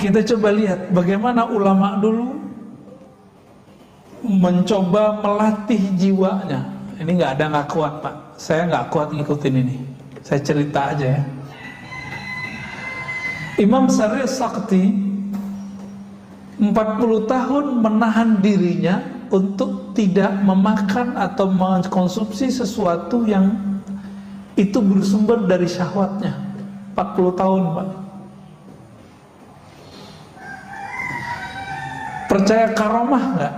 Kita coba lihat bagaimana ulama dulu mencoba melatih jiwanya. Ini nggak kuat Pak, saya nggak kuat ngikutin ini. Saya cerita aja ya. Imam Syarif Sakti 40 tahun menahan dirinya untuk tidak memakan atau mengkonsumsi sesuatu yang itu bersumber dari syahwatnya. 40 tahun Pak. Percaya karomah nggak?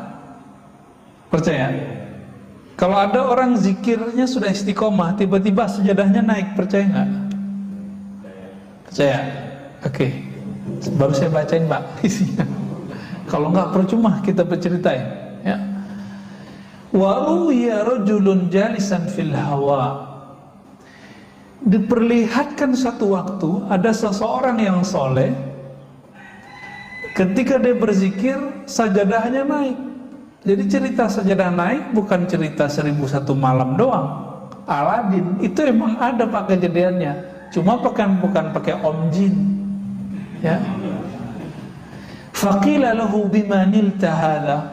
Percaya? Kalau ada orang zikirnya sudah istiqomah, tiba-tiba sejadahnya naik, percaya nggak? Percaya? Oke. Baru saya bacain Pak isinya. Kalau nggak percuma kita berceritain. Ya. Wa ruwiya rajulun jalisan fil hawa. Diperlihatkan satu waktu ada seseorang yang soleh, ketika dia berzikir sajadahnya naik. Jadi cerita sajadah naik bukan cerita 1001 malam doang. Aladin itu emang ada Pak kejadiannya, cuma bukan pakai om jin. Ya. Faqila lahu bima nilta hadza.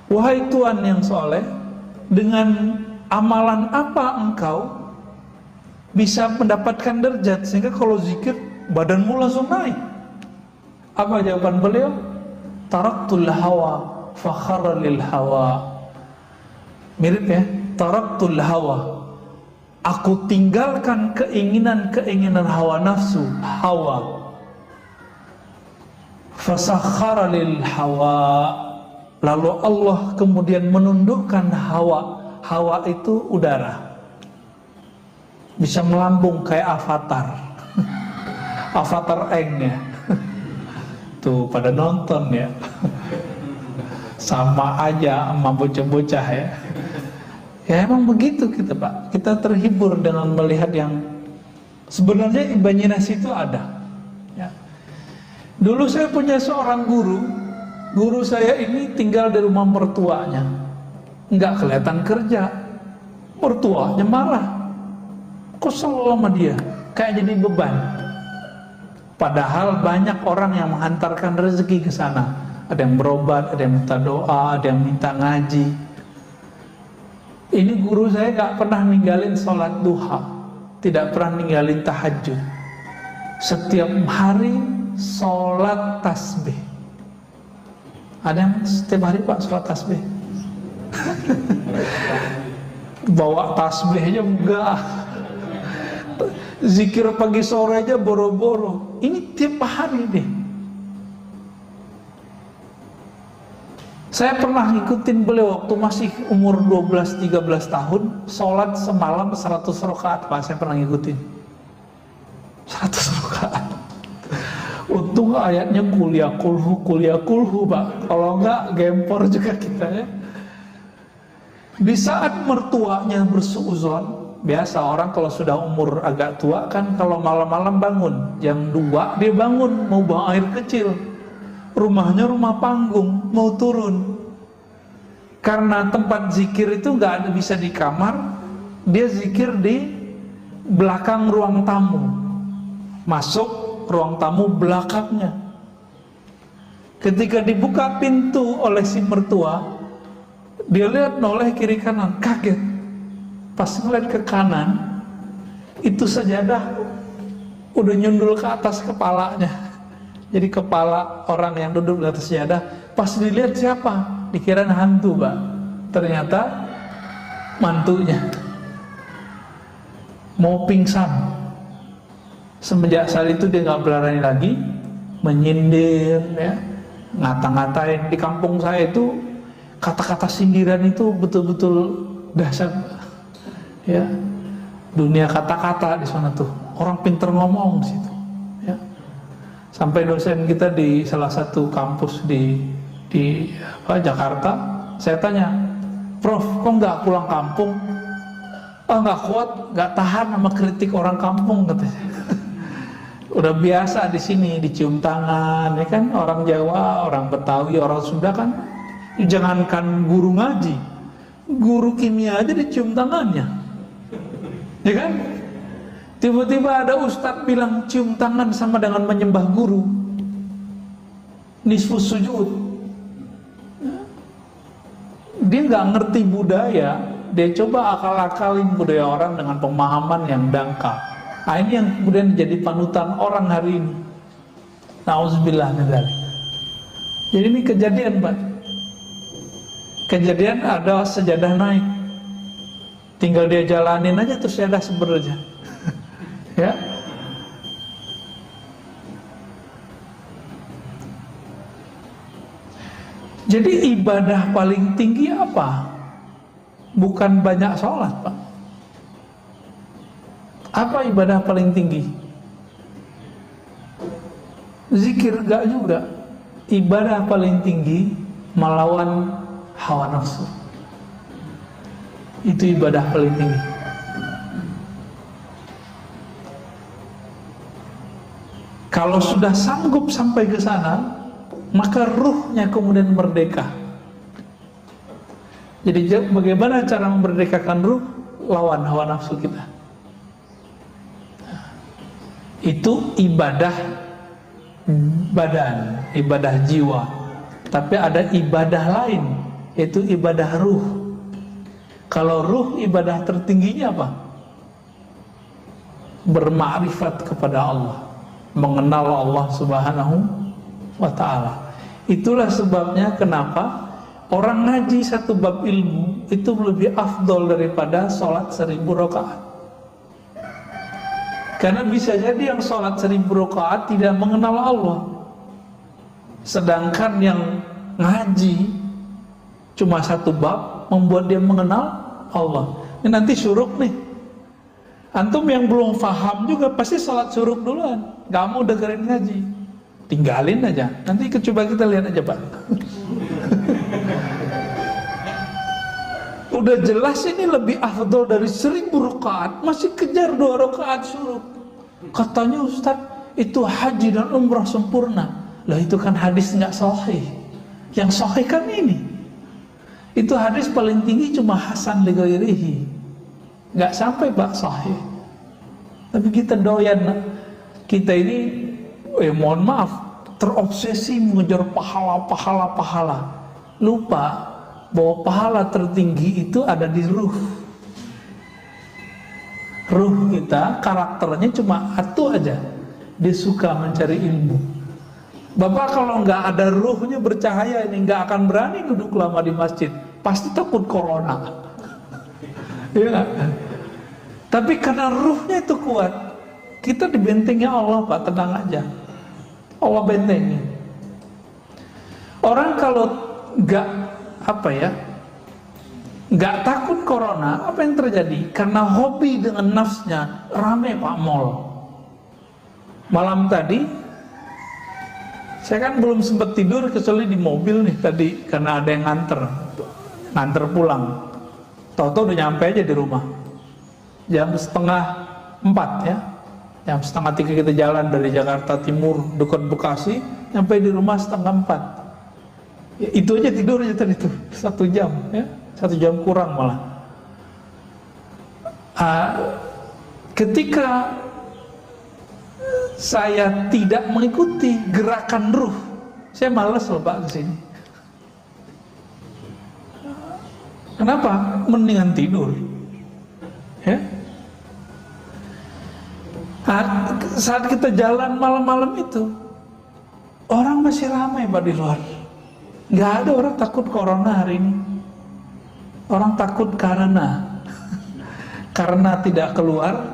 Wahai Tuhan yang soleh, dengan amalan apa engkau bisa mendapatkan derajat sehingga kalau zikir badanmu langsung naik? Apa jawaban beliau? Taraktul hawa fakhara lil hawa. Mirip ya, taraktul hawa. Aku tinggalkan keinginan hawa nafsu, hawa. Fasakhara lil hawa. Lalu Allah kemudian menundukkan hawa. Hawa itu udara. Bisa melambung kayak avatar. Avatar Eng ya. Tuh pada nonton ya. Sama aja sama bocah-bocah ya. Ya emang begitu kita Pak. Kita terhibur dengan melihat yang sebenarnya imajinasi itu ada ya. Dulu saya punya seorang guru. Guru saya ini tinggal di rumah mertuanya, nggak kelihatan kerja. Mertuanya marah, kesel sama dia, kayak jadi beban. Padahal banyak orang yang menghantarkan rezeki ke sana. Ada yang berobat, ada yang minta doa, ada yang minta ngaji. Ini guru saya nggak pernah ninggalin sholat duha, tidak pernah ninggalin tahajud. Setiap hari sholat tasbih. Ada yang setiap hari Pak sholat tasbih? Bawa tasbih aja enggak. Zikir pagi sore aja boro-boro. Ini tiap hari deh. Saya pernah ngikutin beliau waktu masih umur 12-13 tahun, sholat semalam 100 rakaat Pak, saya pernah ngikutin 100 rakaat. Untung ayatnya kuliah kulhu Pak, kalau enggak gempor juga kita ya. Di saat mertuanya bersuuzon, biasa orang kalau sudah umur agak tua kan kalau malam-malam bangun, jam 2 dia bangun mau buang air kecil. Rumahnya rumah panggung, mau turun. Karena tempat zikir itu nggak ada bisa di kamar, dia zikir di belakang ruang tamu. Masuk ruang tamu belakangnya. Ketika dibuka pintu oleh si mertua, dia lihat noleh kiri kanan, kaget. Pas ngeliat ke kanan, itu sajadah udah nyundul ke atas kepalanya. Jadi kepala orang yang duduk di atas sajadah, pas dilihat siapa? Dikira hantu Pak. Ternyata mantunya. Mau pingsan. Semenjak saat itu dia nggak berani lagi menyindir, ya, ngata-ngatain. Di kampung saya itu kata-kata sindiran itu betul-betul dahsyat. Ya, dunia kata-kata di sana tuh. Orang pinter ngomong di situ. Ya. Sampai dosen kita di salah satu kampus di Jakarta, saya tanya, Prof, kok nggak pulang kampung? Oh nggak kuat, nggak tahan sama kritik orang kampung katanya. Udah biasa di sini dicium tangan, ya kan, orang Jawa, orang Betawi, orang Sunda kan, jangankan guru ngaji, guru kimia aja dicium tangannya, ya kan? Tiba-tiba ada ustadz bilang cium tangan sama dengan menyembah guru. nisfus sujud. Dia nggak ngerti budaya, dia coba akal-akalin budaya orang dengan pemahaman yang dangkal. Nah, ini yang kemudian jadi panutan orang hari ini. Nauzubillah min dzalik. Jadi ini kejadian, Pak. Kejadian ada sejadah naik. Tinggal dia jalanin aja terus sejadah sebenarnya. Ya. Jadi ibadah paling tinggi apa? Bukan banyak sholat, Pak. Apa ibadah paling tinggi? Zikir gak juga. Ibadah paling tinggi melawan hawa nafsu. Itu ibadah paling tinggi. Kalau sudah sanggup sampai ke sana, maka ruhnya kemudian merdeka. Jadi bagaimana cara memerdekakan ruh? Lawan hawa nafsu kita. Itu ibadah badan, ibadah jiwa. Tapi ada ibadah lain, yaitu ibadah ruh. Kalau ruh, ibadah tertingginya apa? Bermakrifat kepada Allah, mengenal Allah Subhanahu wa ta'ala. Itulah sebabnya kenapa orang ngaji satu bab ilmu itu lebih afdol daripada sholat 1000 rakaat. Karena bisa jadi yang sholat 1000 rakaat tidak mengenal Allah, sedangkan yang ngaji cuma satu bab membuat dia mengenal Allah. Ini nanti syuruk nih. Antum yang belum paham juga pasti sholat syuruk duluan, gak mau dengerin ngaji, tinggalin aja. Nanti coba kita lihat aja, Pak. Udah jelas ini lebih afdol dari 1000 rakaat, masih kejar 2 rakaat syuruk. Katanya Ustaz, itu haji dan umrah sempurna. Lah itu kan hadis nggak sahih. Yang sahih kan ini. Itu hadis paling tinggi cuma hasan li ghairihi. Nggak sampai Pak sahih. Tapi kita doyan, kita ini mohon maaf, terobsesi mengejar pahala. Lupa bahwa pahala tertinggi itu ada di ruh. Ruh kita, karakternya cuma satu aja. Dia suka mencari ilmu. Bapak kalau nggak ada ruhnya bercahaya ini nggak akan berani duduk lama di masjid. Pasti takut corona. Ya. Tapi karena ruhnya itu kuat, kita dibentengi Allah, Pak, tenang aja. Allah bentengi. Orang kalau nggak nggak takut corona, apa yang terjadi? Karena hobi dengan nafsnya, rame Pak mall. Malam tadi saya kan belum sempat tidur kecuali di mobil nih tadi, karena ada yang nganter pulang. Tahu-tahu udah nyampe aja di rumah jam 3:30 ya. Jam 2:30 kita jalan dari Jakarta Timur dekat Bekasi, nyampe di rumah 3:30. Ya, itu aja tidurnya tadi tuh 1 jam ya, 1 jam kurang malah. Ketika saya tidak mengikuti gerakan ruh, saya malas loh Pak kesini. Kenapa? Mendingan tidur. Ya. Saat kita jalan malam-malam itu, orang masih ramai Pak di luar. Nggak ada orang takut corona hari ini. Orang takut karena tidak keluar,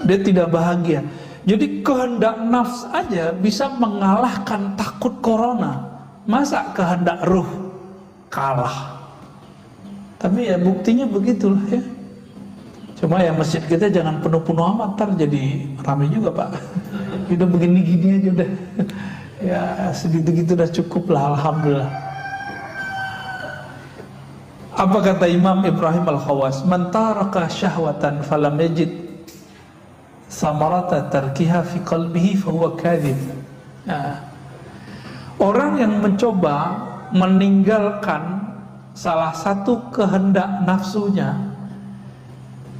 dia tidak bahagia. Jadi kehendak nafs aja bisa mengalahkan takut corona. Masa kehendak ruh kalah? Tapi ya buktinya begitulah ya. Cuma ya masjid kita jangan penuh-penuh amat, ntar jadi ramai juga Pak. Udah begini-gini aja udah. Ya segitu-gitu udah cukup lah, alhamdulillah. Apa kata Imam Ibrahim Al-Khawas? Man taraka syahwatan falam yajid samarata tarkiha fi qalbihi fahuwa kadhib. Orang yang mencoba meninggalkan salah satu kehendak nafsunya,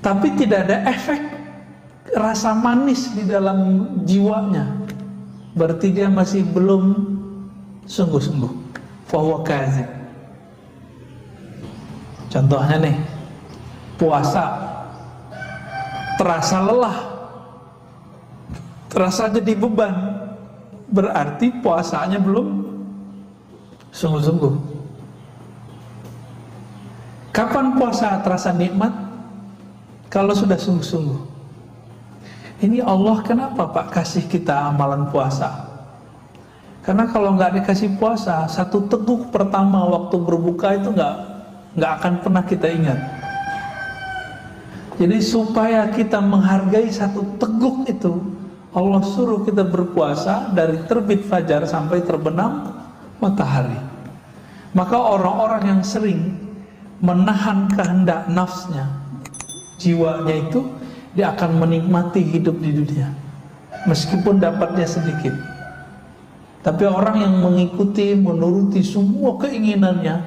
tapi tidak ada efek rasa manis di dalam jiwanya, berarti dia masih belum sungguh-sungguh. Fahuwa kadzib. Contohnya nih, puasa terasa lelah, terasa jadi beban, berarti puasanya belum sungguh-sungguh. Kapan puasa terasa nikmat? Kalau sudah sungguh-sungguh. Ini Allah kenapa Pak kasih kita amalan puasa? Karena kalau nggak dikasih puasa, satu teguk pertama waktu berbuka itu nggak akan pernah kita ingat. Jadi supaya kita menghargai satu teguk itu, Allah suruh kita berpuasa dari terbit fajar sampai terbenam matahari. Maka orang-orang yang sering menahan kehendak nafsnya, jiwanya itu, dia akan menikmati hidup di dunia meskipun dapatnya sedikit. Tapi orang yang mengikuti, menuruti semua keinginannya,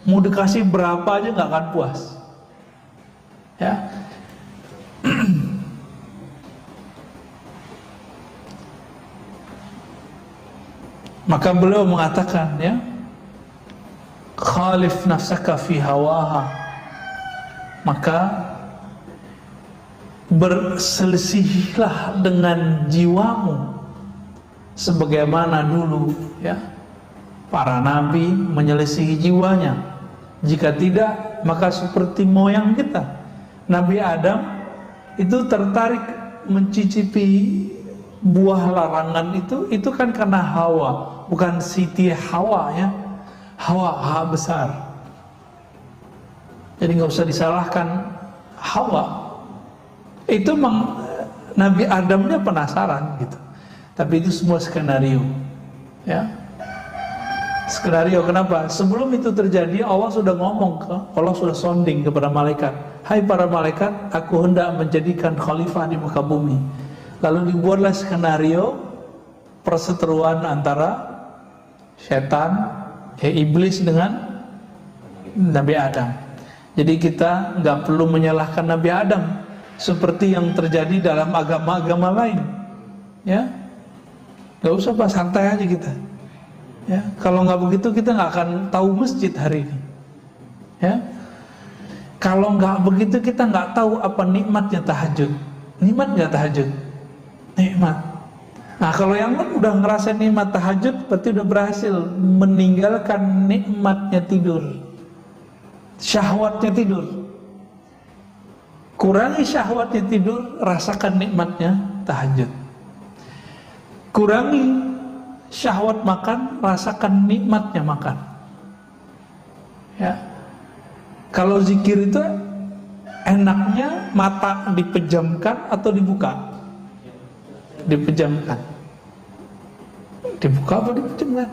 mau dikasih berapa aja nggak akan puas. Ya. Maka beliau mengatakan, ya, khalif nafsaka fi hawaha, maka berselisihilah dengan jiwamu sebagaimana dulu, ya, para nabi menyelisihi jiwanya. Jika tidak, maka seperti moyang kita, Nabi Adam itu tertarik mencicipi buah larangan itu kan karena hawa, bukan Siti Hawa, ya, hawa besar. Jadi nggak usah disalahkan Hawa. Itu Nabi Adamnya penasaran gitu. Tapi itu semua skenario, ya. Skenario kenapa? Sebelum itu terjadi, Allah sudah ngomong, Allah sudah sounding kepada malaikat. Hai para malaikat, aku hendak menjadikan khalifah di muka bumi. Lalu dibuatlah skenario perseteruan antara setan, iblis dengan Nabi Adam. Jadi kita nggak perlu menyalahkan Nabi Adam seperti yang terjadi dalam agama-agama lain, ya. Gak usah Pak, santai aja kita, ya. Kalau nggak begitu kita nggak akan tahu masjid hari ini, ya. Kalau nggak begitu kita nggak tahu apa nikmatnya tahajud. Nikmat nggak tahajud? Nikmat. Nah kalau yang udah ngerasain nikmat tahajud, berarti udah berhasil meninggalkan nikmatnya tidur, syahwatnya tidur. Kurangi syahwatnya tidur, rasakan nikmatnya tahajud. Kurangi syahwat makan, rasakan nikmatnya makan. Ya. Kalau zikir itu enaknya mata dipejamkan atau dibuka? Dipejamkan. Dibuka apa dipejamkan?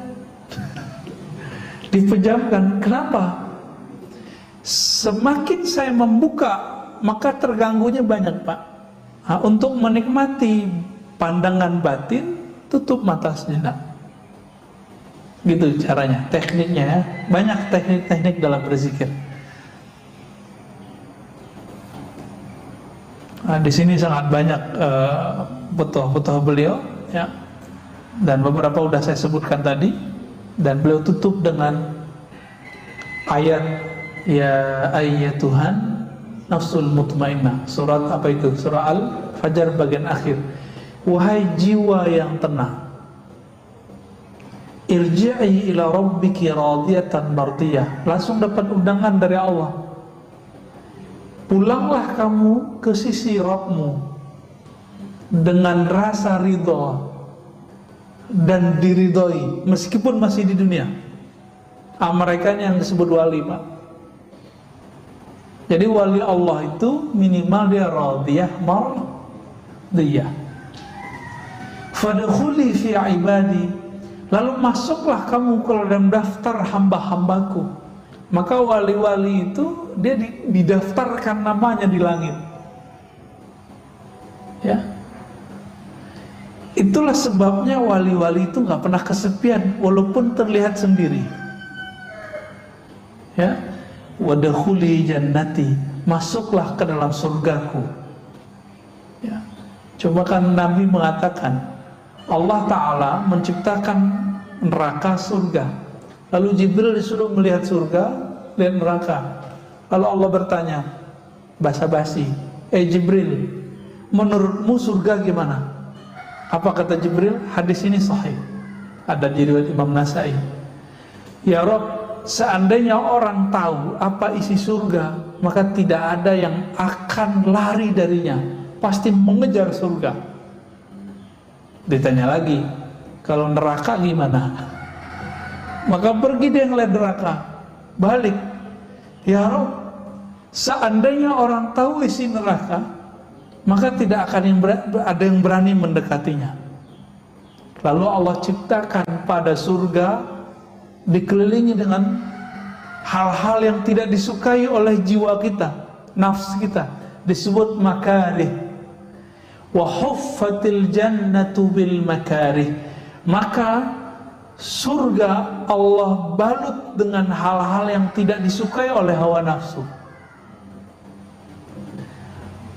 Dipejamkan. Kenapa? Semakin saya membuka, maka terganggunya banyak Pak. Nah, untuk menikmati pandangan batin, tutup mata sejenak. Gitu caranya, tekniknya, ya. Banyak teknik-teknik dalam berzikir. Nah, di sini sangat banyak butuh beliau, ya. Dan beberapa sudah saya sebutkan tadi. Dan beliau tutup dengan ayat, ya Tuhan nafsul mutmainnah. Surat apa itu? Surah Al-Fajr bagian akhir. Wahai jiwa yang tenang, irji'i ila rabbiki radiyatan mardiyah. Langsung dapat undangan dari Allah. Pulanglah kamu ke sisi Rabbmu dengan rasa ridha dan diridhoi meskipun masih di dunia. Mereka yang disebut wali Pak. Jadi wali Allah itu minimal dia radiyah mardiyah. Fadkhuli fi ibadi, lalu masuklah kamu ke dalam daftar hamba-hambaku. Maka wali-wali itu dia didaftarkan namanya di langit, ya. Itulah sebabnya wali-wali itu nggak pernah kesepian walaupun terlihat sendiri, ya. Wadkhuli jannati, masuklah ke dalam surgaku, ya. Coba kan Nabi mengatakan, Allah Ta'ala menciptakan neraka, surga. Lalu Jibril disuruh melihat surga, lihat neraka. Lalu Allah bertanya, basa-basi, Jibril, menurutmu surga gimana? Apa kata Jibril? Hadis ini sahih, ada di riwayat Imam Nasai. Ya Rabb, seandainya orang tahu apa isi surga, maka tidak ada yang akan lari darinya, pasti mengejar surga. Ditanya lagi, kalau neraka gimana? Maka pergi dia ngeliat neraka, balik. Ya Rabb, seandainya orang tahu isi neraka, maka tidak akan ada yang berani mendekatinya. Lalu Allah ciptakan pada surga dikelilingi dengan hal-hal yang tidak disukai oleh jiwa kita, nafsu kita, disebut makarih. Wa huffatil jannatu bil makarih. Maka surga Allah balut dengan hal-hal yang tidak disukai oleh hawa nafsu.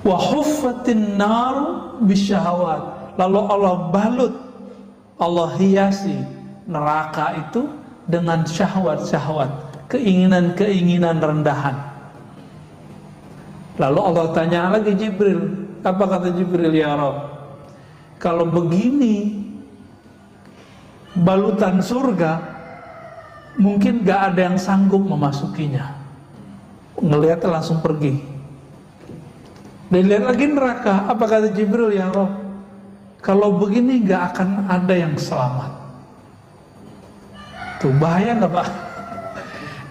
Wa huffatin nar bisyahawat. Lalu Allah balut, Allah hiasi neraka itu dengan syahwat-syahwat, keinginan-keinginan rendahan. Lalu Allah tanya lagi Jibril, apa kata Jibril? Ya Rabb, kalau begini balutan surga, mungkin gak ada yang sanggup memasukinya. Ngelihatnya langsung pergi. Dan lihat lagi neraka, apa kata Jibril? Ya Rabb, kalau begini gak akan ada yang selamat. Tuh bahaya nggak Pak?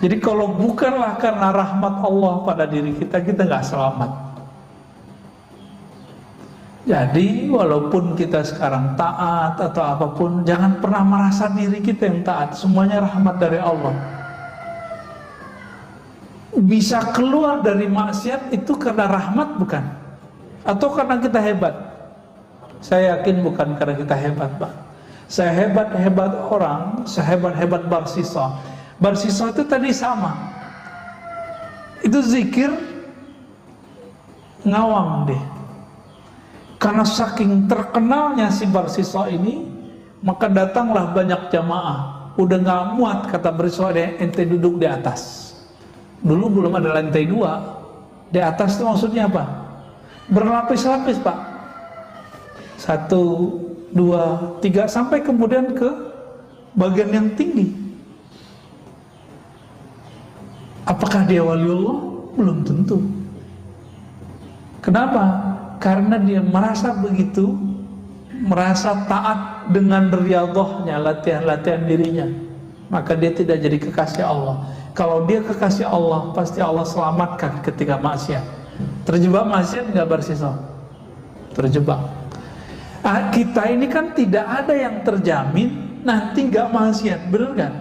Jadi kalau bukanlah karena rahmat Allah pada diri kita, kita nggak selamat. Jadi walaupun kita sekarang taat atau apapun, jangan pernah merasa diri kita yang taat. Semuanya rahmat dari Allah. Bisa keluar dari maksiat itu karena rahmat bukan? Atau karena kita hebat? Saya yakin bukan karena kita hebat Pak. Sehebat-hebat orang, sehebat-hebat Barsisa, Barsisa itu tadi sama. Itu zikir ngawang deh. Karena saking terkenalnya si Barsisa ini, maka datanglah banyak jamaah. Udah gak muat kata Barsisa, ente duduk di atas. Dulu belum ada lantai 2. Di atas itu maksudnya apa? Berlapis-lapis Pak. 1, 2, 3 sampai kemudian ke bagian yang tinggi. Apakah dia waliullah? Belum tentu. Kenapa? Karena dia merasa begitu, merasa taat dengan riyadhahnya, latihan-latihan dirinya, maka dia tidak jadi kekasih Allah. Kalau dia kekasih Allah, pasti Allah selamatkan ketika maksiat. Terjebak maksiat nggak Barsisa? Terjebak. Kita ini kan tidak ada yang terjamin nanti nggak maksiat, benar kan?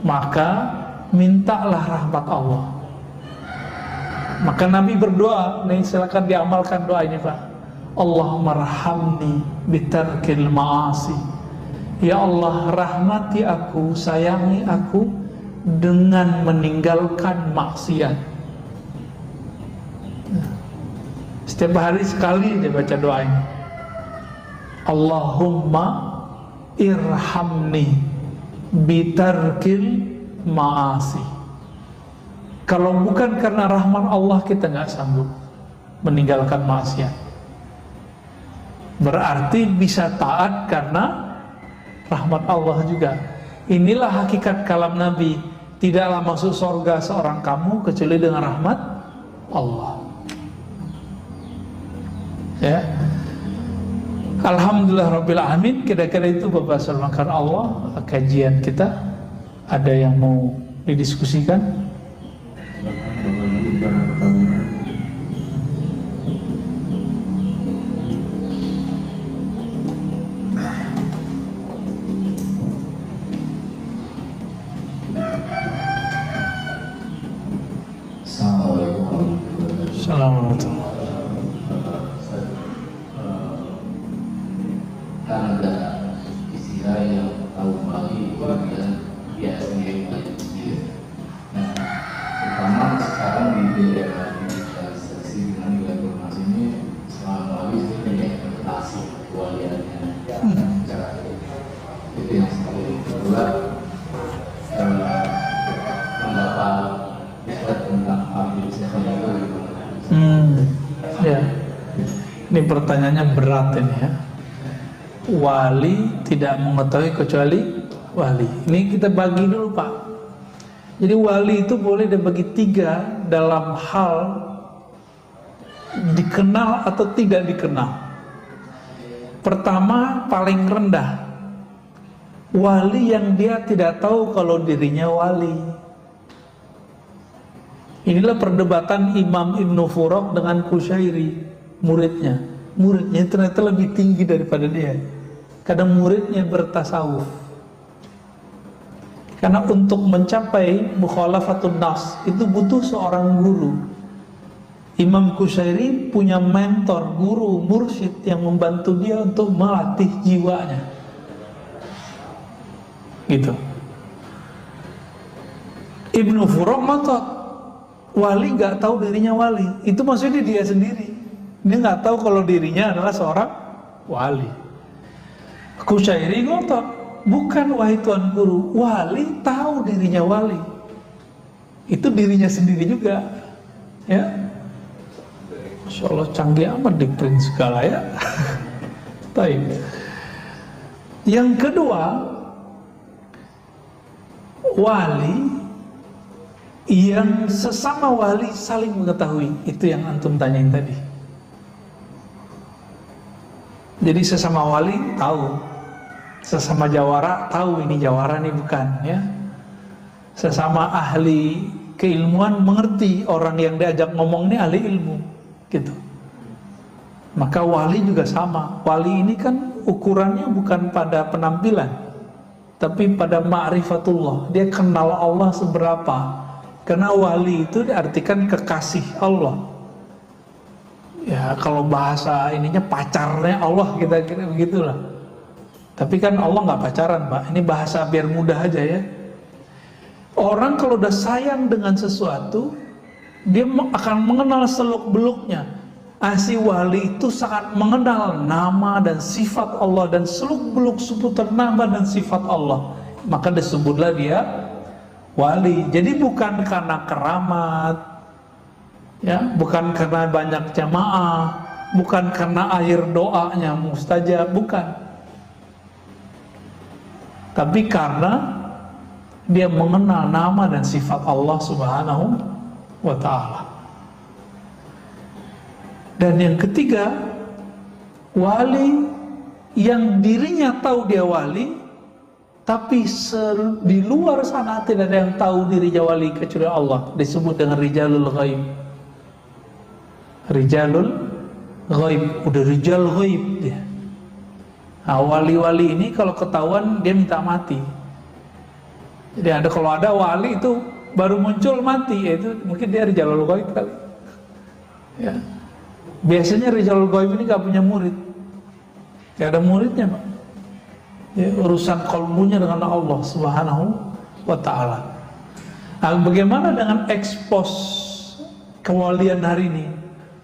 Maka mintalah rahmat Allah. Maka Nabi berdoa, nih silakan diamalkan doa ini Pak. Allahumma rahamni bitarkil ma'asi. Ya Allah, rahmati aku, sayangi aku dengan meninggalkan maksiat. Setiap hari sekali dia baca doa ini. Allahumma irhamni bitarkil ma'asi. Kalau bukan karena rahmat Allah, kita nggak sanggup meninggalkan maksiat. Berarti bisa taat karena rahmat Allah juga. Inilah hakikat kalam Nabi. Tidaklah masuk surga seorang kamu kecuali dengan rahmat Allah. Ya, Alhamdulillah Rabbil Alamin. Kira-kira itu Bapak Sulmakan Allah kajian kita. Ada yang mau didiskusikan? Assalamualaikum. Kan ada istilah yang tahu bagi dan biasanya sendiri. Nah, terutama sekarang di daerah digitalisasi dengan nilai informasi ini selama ini interpretasi kewaliannya Ini pertanyaannya berat ini ya. Wali tidak mengetahui kecuali wali. Ini kita bagi dulu Pak. Jadi wali itu boleh dibagi 3 dalam hal dikenal atau tidak dikenal. Pertama, paling rendah, wali yang dia tidak tahu kalau dirinya wali. Inilah perdebatan Imam Ibn Furaq dengan Qushairi, muridnya. Muridnya ternyata lebih tinggi daripada dia. Kadang muridnya bertasawuf. Karena untuk mencapai mukhalafatun nafs itu butuh seorang guru. Imam Qushairi punya mentor, guru, mursyid yang membantu dia untuk melatih jiwanya. Gitu. Ibn Furaq ngotot, wali nggak tahu dirinya wali. Itu maksudnya dia sendiri. Dia nggak tahu kalau dirinya adalah seorang wali. Qushairi ngotot, bukan wahai Tuan Guru, wali tahu dirinya wali. Itu dirinya sendiri juga. Ya. Masya Allah canggih amat di print segala ya. Baik. Yang kedua, wali yang sesama wali saling mengetahui. Itu yang antum tanyain tadi. Jadi sesama wali tahu, sesama jawara tahu ini jawara ini bukan ya. Sesama ahli keilmuan mengerti orang yang diajak ngomong ini ahli ilmu gitu. Maka wali juga sama. Wali ini kan ukurannya bukan pada penampilan, tapi pada ma'rifatullah. Dia kenal Allah seberapa. Karena wali itu diartikan kekasih Allah. Ya kalau bahasa ininya pacarnya Allah, kita kira begitulah. Tapi kan Allah nggak pacaran Pak. Ini bahasa biar mudah aja ya. Orang kalau udah sayang dengan sesuatu, dia akan mengenal seluk-beluknya. Si wali itu sangat mengenal nama dan sifat Allah dan seluk-beluk seputar nama dan sifat Allah. Maka disebutlah dia wali. Jadi bukan karena keramat, ya, bukan karena banyak jamaah, bukan karena air doanya mustajab, bukan. Tapi karena dia mengenal nama dan sifat Allah Subhanahu wa ta'ala. Dan yang ketiga, wali yang dirinya tahu dia wali, tapi di luar sana tidak ada yang tahu dirinya wali kecuali Allah. Disebut dengan rijalul ghaib. Rijalul ghaib, udah rijal ghaib dia. Nah, wali-wali ini kalau ketahuan dia minta mati. Jadi kalau ada wali itu baru muncul mati, yaitu mungkin dia rijalul ghaib kali. Ya. Biasanya rijalul ghaib ini gak punya murid. Gak ada muridnya Pak. Ya, urusan kalbunya dengan Allah Subhanahu wa ta'ala. Nah, bagaimana dengan ekspos kewalian hari ini?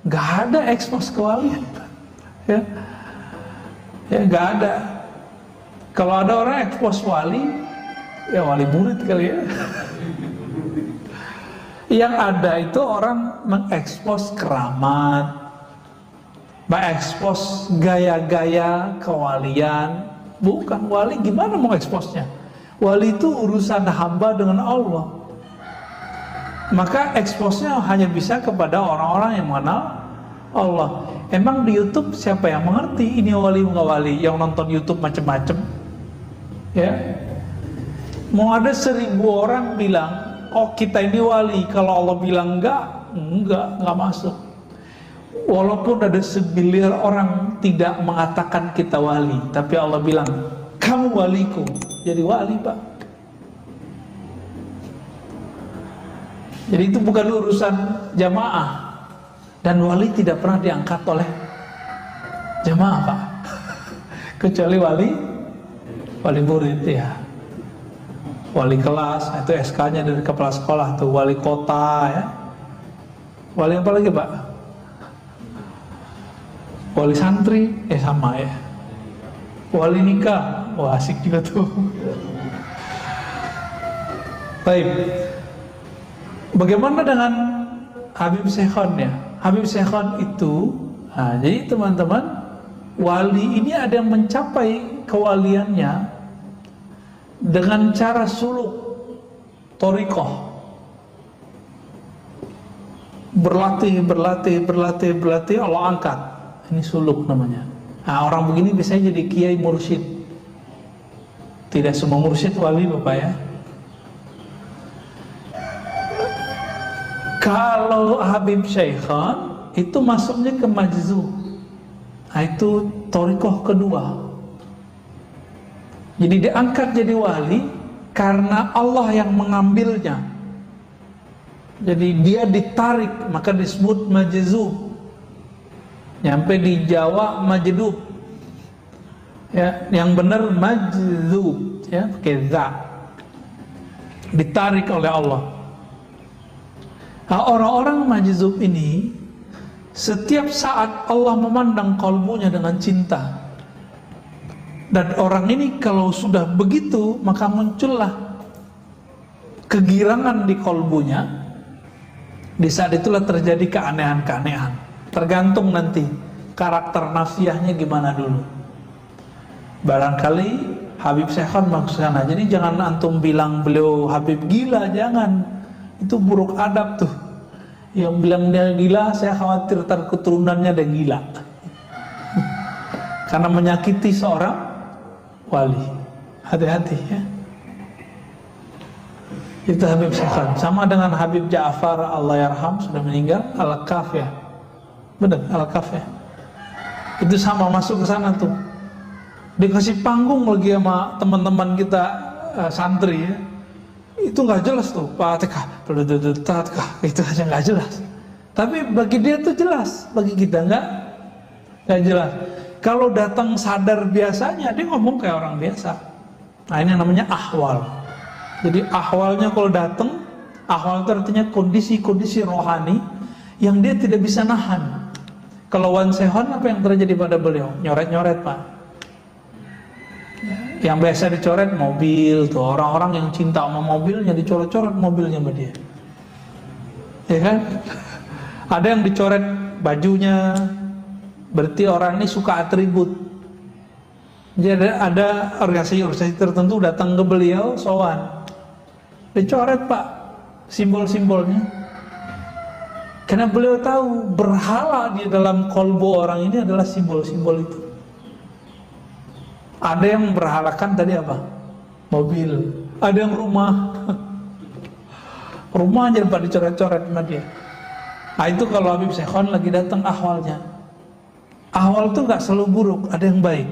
Gak ada ekspos kewalian. Ya, ya gak ada. Kalau ada orang ekspos wali, ya wali murid kali ya. Yang ada itu orang mengekspos keramat, mengekspos gaya-gaya kewalian. Bukan, wali gimana mau eksposnya? Wali itu urusan hamba dengan Allah. Maka eksposnya hanya bisa kepada orang-orang yang mengenal Allah. Emang di YouTube siapa yang mengerti ini wali nggak wali? Yang nonton YouTube macam-macam, ya. Mau ada 1000 orang bilang, oh kita ini wali. Kalau Allah bilang enggak masuk. Walaupun ada 1 miliar orang tidak mengatakan kita wali, tapi Allah bilang, kamu waliku. Jadi wali Pak. Jadi itu bukan urusan jamaah. Dan wali tidak pernah diangkat oleh jamaah Pak. Kecuali wali murid ya. Wali kelas, itu SK-nya dari kepala sekolah tuh. Wali kota ya. Wali apa lagi Pak? Wali santri, sama ya. Wali nikah, wah asik juga tuh. Baik. Bagaimana dengan Habib Syekhon ya? Habib Syekhon itu Nah, jadi teman-teman, wali ini ada yang mencapai kewaliannya dengan cara suluk, thariqah. Berlatih, Allah angkat. Ini suluk namanya. Nah, orang begini biasanya jadi kiai mursyid. Tidak semua mursyid wali, Bapak ya. Kalau Habib Syaikhan itu masuknya ke majzu. Nah, itu thariqah kedua. Jadi diangkat jadi wali karena Allah yang mengambilnya. Jadi dia ditarik, maka disebut majzu. Nyampe di Jawa majdub. Ya, yang benar majzu, ya, pakai za. Ditarik oleh Allah. Nah, orang-orang majzub ini setiap saat Allah memandang kalbunya dengan cinta. Dan orang ini kalau sudah begitu, maka muncullah kegirangan di kalbunya. Di saat itulah terjadi keanehan-keanehan. Tergantung nanti karakter nafsiyahnya gimana dulu. Barangkali Habib Syaikhan maksudnya. Jadi jangan antum bilang beliau Habib gila, jangan. Itu buruk adab tuh. Yang bilang dia gila, saya khawatir keturunannya ada gila. Karena menyakiti seorang wali. Hati-hati ya. Itu Habib Syaikhan. Sama dengan Habib Ja'far Allah yarham, sudah meninggal, Al-Kaf ya. Benar, Al-Kaf ya. Itu sama, masuk ke sana tuh. Dikasih panggung lagi sama teman-teman kita santri ya. Itu nggak jelas tuh, Fatihah, itu aja nggak jelas. Tapi bagi dia tuh jelas, bagi kita nggak jelas. Kalau datang sadar biasanya, dia ngomong kayak orang biasa. Nah, ini namanya ahwal. Jadi ahwalnya kalau datang, ahwal itu artinya kondisi-kondisi rohani yang dia tidak bisa nahan. Kalau Wan Sehon, apa yang terjadi pada beliau? Nyoret-nyoret, Pak. Yang biasa dicoret mobil tuh, orang-orang yang cinta sama mobilnya dicoret-coret mobilnya sama dia, ya kan? Ada yang dicoret bajunya, berarti orang ini suka atribut. Jadi ada organisasi tertentu datang ke beliau sowan, dicoret Pak simbol-simbolnya, karena beliau tahu berhala di dalam kolbu orang ini adalah simbol-simbol itu. Ada yang berhalakan tadi apa? Mobil. Ada yang rumah. Rumah aja Pak dicoret-coret sama dia. Nah, itu kalau Habib Syaikhan lagi datang ahwalnya. Ahwal itu nggak selalu buruk, ada yang baik.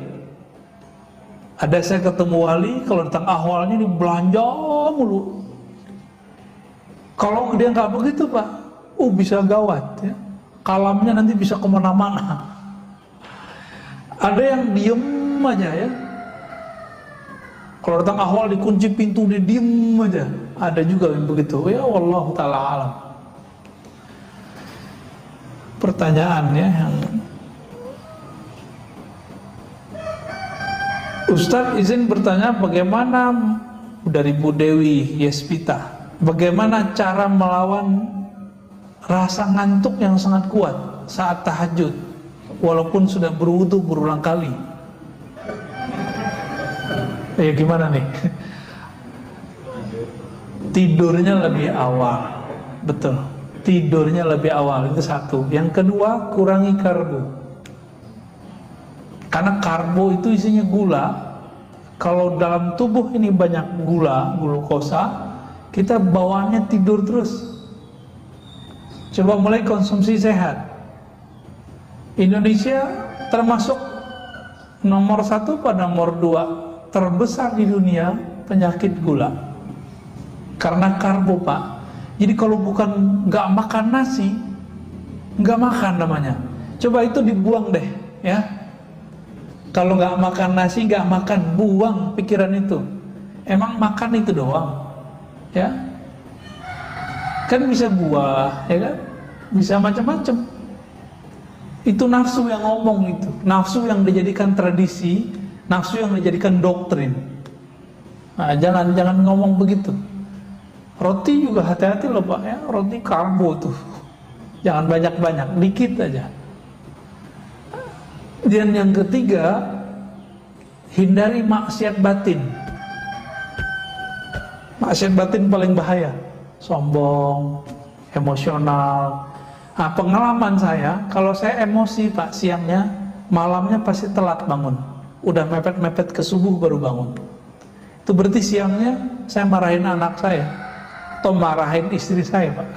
Ada saya ketemu wali, kalau datang ahwalnya ini belanja mulu. Kalau dia nggak begitu Pak, bisa gawat ya. Kalamnya nanti bisa kemana-mana. Ada yang diem aja ya. Kalau datang ahwal dikunci pintu, dia diem aja. Ada juga yang begitu. Ya wallahu ta'ala alam. Pertanyaan ya yang Ustaz izin bertanya, bagaimana dari Bu Dewi Yespita, bagaimana cara melawan rasa ngantuk yang sangat kuat saat tahajud walaupun sudah berwudu berulang kali? Ya gimana nih? Tidurnya lebih awal. Betul, tidurnya lebih awal, itu satu. Yang kedua, kurangi karbo. Karena karbo itu isinya gula. Kalau dalam tubuh ini banyak gula, glukosa, kita bawaannya tidur terus. Coba mulai konsumsi sehat. Indonesia termasuk nomor 1 pada nomor 2 terbesar di dunia penyakit gula karena karbo Pak. Jadi kalau bukan nggak makan nasi, nggak makan namanya. Coba itu dibuang deh ya. Kalau nggak makan nasi, nggak makan, buang pikiran itu. Emang makan itu doang ya, kan bisa buah ya kan, bisa macam-macam. Itu nafsu yang ngomong, itu nafsu yang dijadikan tradisi, nafsu yang dijadikan doktrin. Nah, jangan ngomong begitu. Roti juga hati-hati loh Pak ya, roti karbo tuh. Jangan banyak-banyak, dikit aja. Dan yang ketiga, hindari maksiat batin. Maksiat batin paling bahaya, sombong, emosional. Nah, pengalaman saya, kalau saya emosi Pak siangnya, malamnya pasti telat bangun. Udah mepet-mepet ke subuh baru bangun. Itu berarti siangnya saya marahin anak saya, atau marahin istri saya Pak.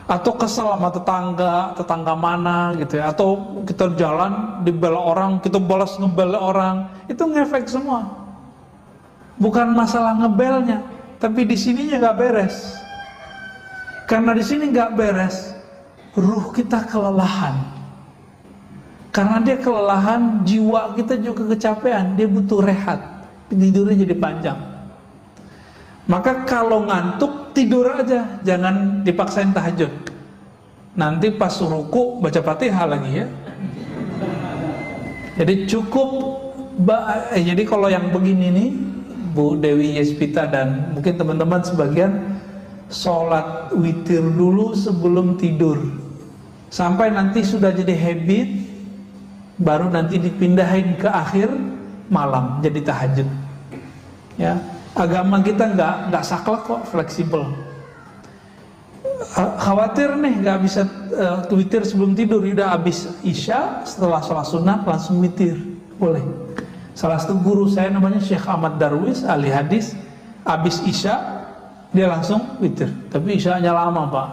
Atau kesel sama tetangga mana gitu ya, atau kita jalan dibela orang, kita balas ngebela orang, itu ngefek semua. Bukan masalah ngebelnya, tapi di sininya nggak beres. Karena di sini nggak beres, ruh kita kelelahan. Karena dia kelelahan, jiwa kita juga kecapean, dia butuh rehat, tidurnya jadi panjang. Maka kalau ngantuk, tidur aja, jangan dipaksain tahajud. Nanti pas ruku baca Fatihah lagi ya. Jadi cukup, jadi kalau yang begini nih, Bu Dewi Yespita dan mungkin teman-teman sebagian, sholat witir dulu sebelum tidur. Sampai nanti sudah jadi habit, baru nanti dipindahin ke akhir malam, jadi tahajud. Ya. Agama kita nggak saklek kok, fleksibel. Khawatir nih nggak bisa witir sebelum tidur, udah habis isya, setelah sholat sunat langsung witir, boleh. Salah satu guru saya namanya Syekh Ahmad Darwis, ahli hadis, habis isya dia langsung witir. Tapi isyanya lama Pak.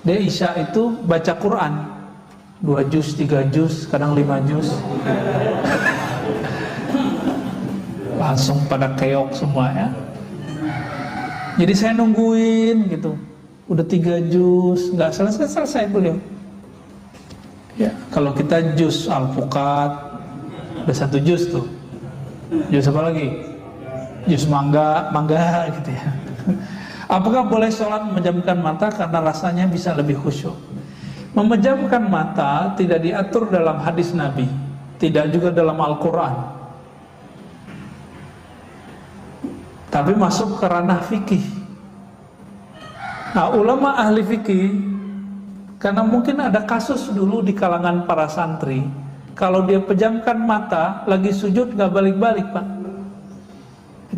Dia isya itu baca Quran 2 juz, 3 juz, kadang 5 juz. Langsung pada keok semua ya. Jadi saya nungguin gitu, udah 3 juz nggak selesai beliau ya. Kalau kita juz alpukat udah 1 juz tuh, juz apa lagi, juz mangga gitu ya. Apakah boleh sholat memejamkan mata karena rasanya bisa lebih khusyuk? Memejamkan mata tidak diatur dalam hadis Nabi, tidak juga dalam Al-Quran, tapi masuk ke ranah fikih. Nah, ulama ahli fikih, karena mungkin ada kasus dulu di kalangan para santri, kalau dia pejamkan mata, lagi sujud gak balik-balik Pak.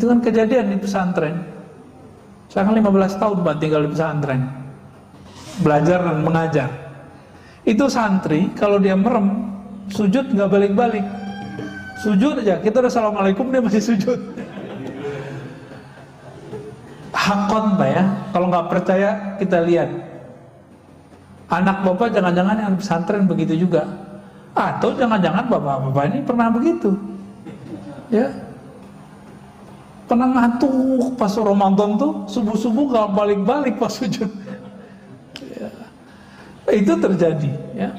Itu kan kejadian di pesantren. Saya kan 15 tahun Pak tinggal di pesantren, belajar dan mengajar. Itu santri, kalau dia merem, sujud gak balik-balik. Sujud aja, kita udah assalamualaikum, dia masih sujud. Hakon Pak ya, kalau nggak percaya kita lihat. Anak bapak jangan-jangan yang pesantren begitu juga, atau jangan-jangan bapak-bapak ini pernah begitu, ya, pernah ngantuk pas Ramadan tuh subuh-subuh nggak balik-balik pas sujud, ya. Itu terjadi, ya.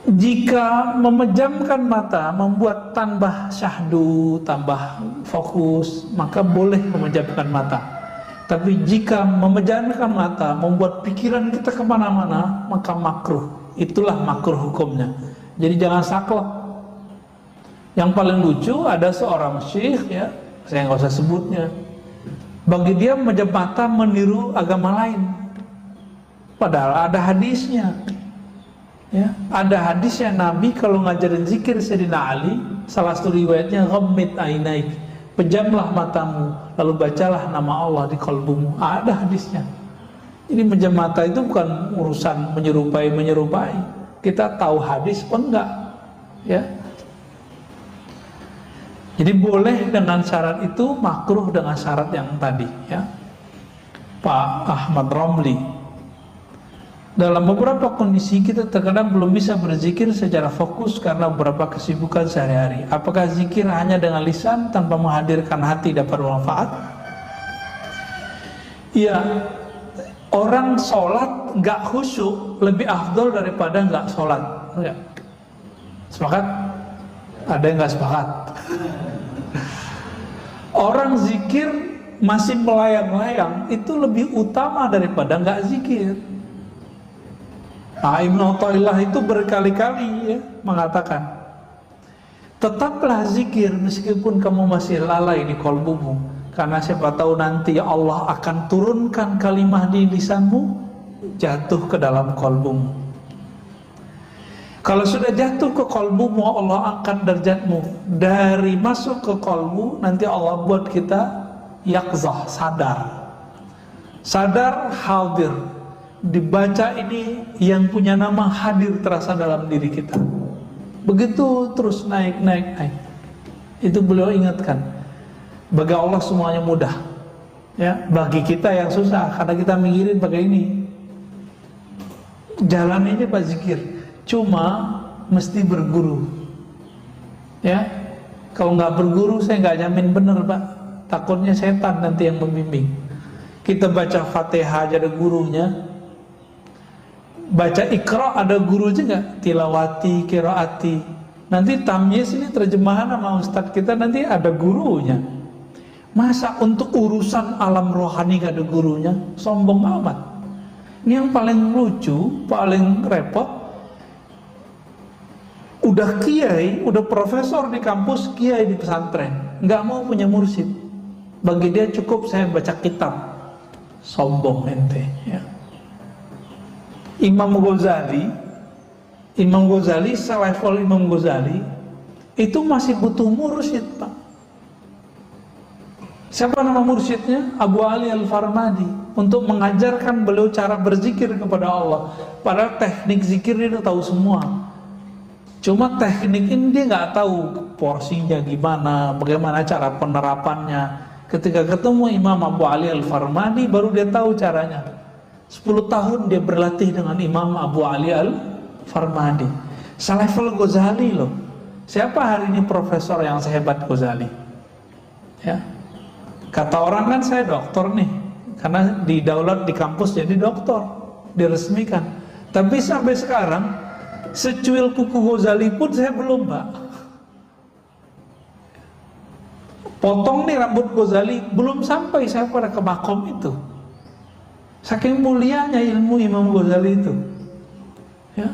Jika memejamkan mata membuat tambah syahdu, tambah fokus, maka boleh memejamkan mata. Tapi jika memejamkan mata membuat pikiran kita kemana-mana, maka makruh. Itulah makruh hukumnya. Jadi jangan saklek. Yang paling lucu ada seorang syekh ya, saya nggak usah sebutnya. Bagi dia memejam mata meniru agama lain. Padahal ada hadisnya. Ya, ada hadisnya Nabi kalau ngajarin zikir Sayyidina Ali, salah satu riwayatnya ghammid ainaik, pejamlah matamu lalu bacalah nama Allah di kalbumu. Ada hadisnya. Jadi pejam mata itu bukan urusan menyerupai. Kita tahu hadis apa enggak, ya. Jadi boleh dengan syarat itu, makruh dengan syarat yang tadi, ya. Pak Ahmad Romli, dalam beberapa kondisi kita terkadang belum bisa berzikir secara fokus karena beberapa kesibukan sehari-hari. Apakah zikir hanya dengan lisan tanpa menghadirkan hati dapat bermanfaat? Ya, orang sholat nggak khusyuk lebih afdol daripada nggak sholat. Ya. Sepakat? Ada yang nggak sepakat? Orang zikir masih melayang-layang itu lebih utama daripada nggak zikir. Nah, Ibnu Athaillah itu berkali-kali ya, mengatakan, tetaplah zikir meskipun kamu masih lalai di qalbumu, karena siapa tahu nanti Allah akan turunkan kalimah di lisanmu jatuh ke dalam qalbumu. Kalau sudah jatuh ke kolbumu, Allah angkat derajatmu. Dari masuk ke kolbu, nanti Allah buat kita yakzah, sadar. Sadar, hadir. Dibaca ini yang punya nama hadir terasa dalam diri kita. Begitu terus naik. Itu beliau ingatkan. Bagi Allah semuanya mudah. Ya, bagi kita yang susah, karena kita mikirin pakai ini. Jalan ini Pak zikir, cuma mesti berguru. Ya, kalau nggak berguru saya nggak jamin bener Pak. Takutnya setan nanti yang membimbing. Kita baca Fatihah aja ada gurunya. Baca Iqra ada guru juga, tilawati, qiraati. Nanti tamyiz ini terjemahan sama ustadz kita nanti ada gurunya. Masa untuk urusan alam rohani gak ada gurunya? Sombong amat. Ini yang paling lucu, paling repot. Udah kiai, udah profesor di kampus, kiai di pesantren, nggak mau punya mursyid. Bagi dia cukup saya baca kitab. Sombong ente. Ya. Imam Ghazali, selevel Imam Ghazali itu masih butuh mursyid Pak. Siapa nama mursyidnya? Abu Ali Al-Farmadi, untuk mengajarkan beliau cara berzikir kepada Allah. Padahal teknik zikir dia tahu semua. Cuma teknik ini dia nggak tahu porsinya gimana, bagaimana cara penerapannya. Ketika ketemu Imam Abu Ali Al-Farmadi baru dia tahu caranya. 10 tahun dia berlatih dengan Imam Abu Ali Al-Farmadi. Selevel Ghazali loh. Siapa hari ini profesor yang sehebat Ghazali? Ya. Kata orang kan saya doktor nih, karena didaulat di kampus jadi doktor, diresmikan. Tapi sampai sekarang secuil kuku Ghazali pun saya belum Pak. Potong nih rambut Ghazali belum sampai saya pada ke makom itu. Saking mulianya ilmu Imam Ghazali itu. Ya.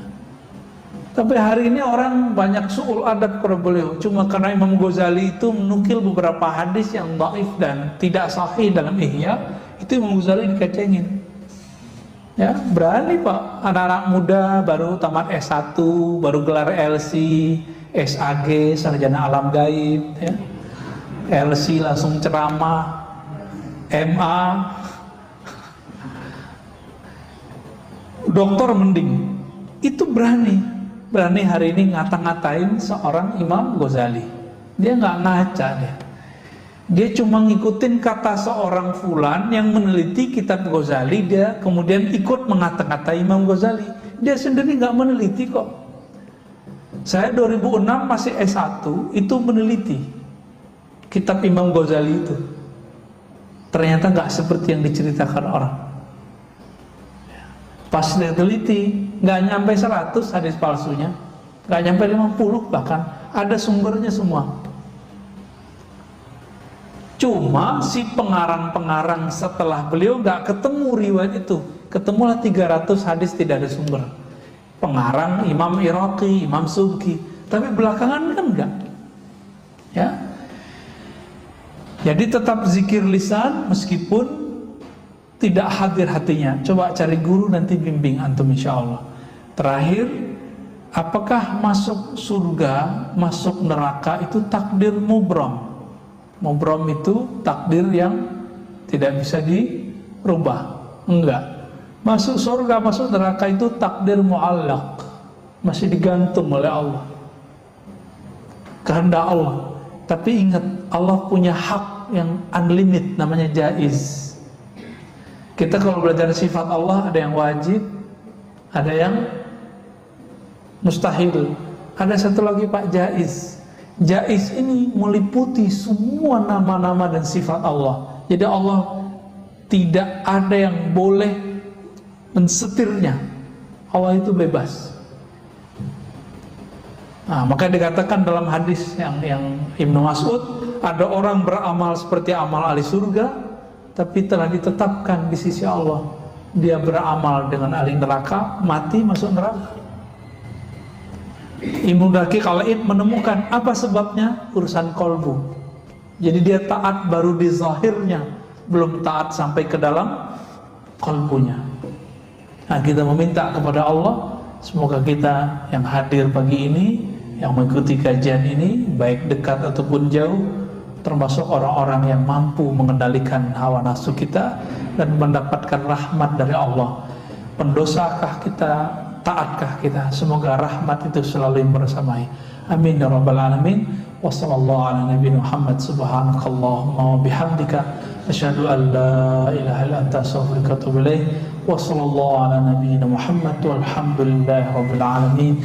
Tapi hari ini orang banyak su'ul adab kepada beliau. Cuma karena Imam Ghazali itu menukil beberapa hadis yang dhaif dan tidak sahih dalam Ihya, itu Imam Ghazali dikecengin. Ya, berani Pak, anak-anak muda baru tamat S1, baru gelar LC, SAG, sarjana alam gaib, ya. LC langsung ceramah, MA, doktor mending. Itu berani hari ini ngata-ngatain seorang Imam Ghazali. Dia nggak ngaca deh. Dia cuma ngikutin kata seorang fulan yang meneliti kitab Ghazali, dia kemudian ikut mengata-ngatai Imam Ghazali. Dia sendiri nggak meneliti kok. Saya 2006 masih S1 itu meneliti kitab Imam Ghazali itu. Ternyata nggak seperti yang diceritakan orang. Pas dia teliti, nggak nyampe 100 hadis palsunya, nggak nyampe 50 bahkan, ada sumbernya semua. Cuma si pengarang-pengarang setelah beliau nggak ketemu riwayat itu, ketemulah 300 hadis tidak ada sumber. Pengarang Imam Iraqi, Imam Subki, tapi belakangan kan enggak. Ya. Jadi tetap zikir lisan meskipun tidak hadir hatinya. Coba cari guru nanti bimbing antum insya Allah. Terakhir, apakah masuk surga, masuk neraka itu takdir mubram? Mubram itu takdir yang tidak bisa dirubah. Enggak. Masuk surga, masuk neraka itu takdir mu'allaq, masih digantung oleh Allah, kehendak Allah. Tapi ingat, Allah punya hak yang unlimited, namanya jaiz. Kita kalau belajar sifat Allah ada yang wajib, ada yang mustahil, ada satu lagi Pak jaiz. Jaiz ini meliputi semua nama-nama dan sifat Allah. Jadi Allah tidak ada yang boleh mensetirnya. Allah itu bebas. Nah, maka dikatakan dalam hadis yang Ibnu Mas'ud, ada orang beramal seperti amal ahli surga, tapi telah ditetapkan di sisi Allah dia beramal dengan ahli neraka, mati masuk neraka. Ibnu Daqiq Al-Id menemukan apa sebabnya, urusan kolbu. Jadi dia taat baru di zahirnya, belum taat sampai ke dalam kolbunya. Nah, kita meminta kepada Allah Semoga kita yang hadir pagi ini, yang mengikuti kajian ini, baik dekat ataupun jauh, termasuk orang-orang yang mampu mengendalikan hawa nafsu kita dan mendapatkan rahmat dari Allah. Pendosakah kita, taatkah kita? Semoga rahmat itu selalu bersamai. Amin ya rabbal alamin. Wassallallahu ala nabiyina Muhammad, subhanakallahumma wa bihamdika asyhadu an la ilaha illa anta astaghfiruka wa atubu ilaik. Wassallallahu ala nabiyina Muhammad walhamdulillahi rabbil alamin.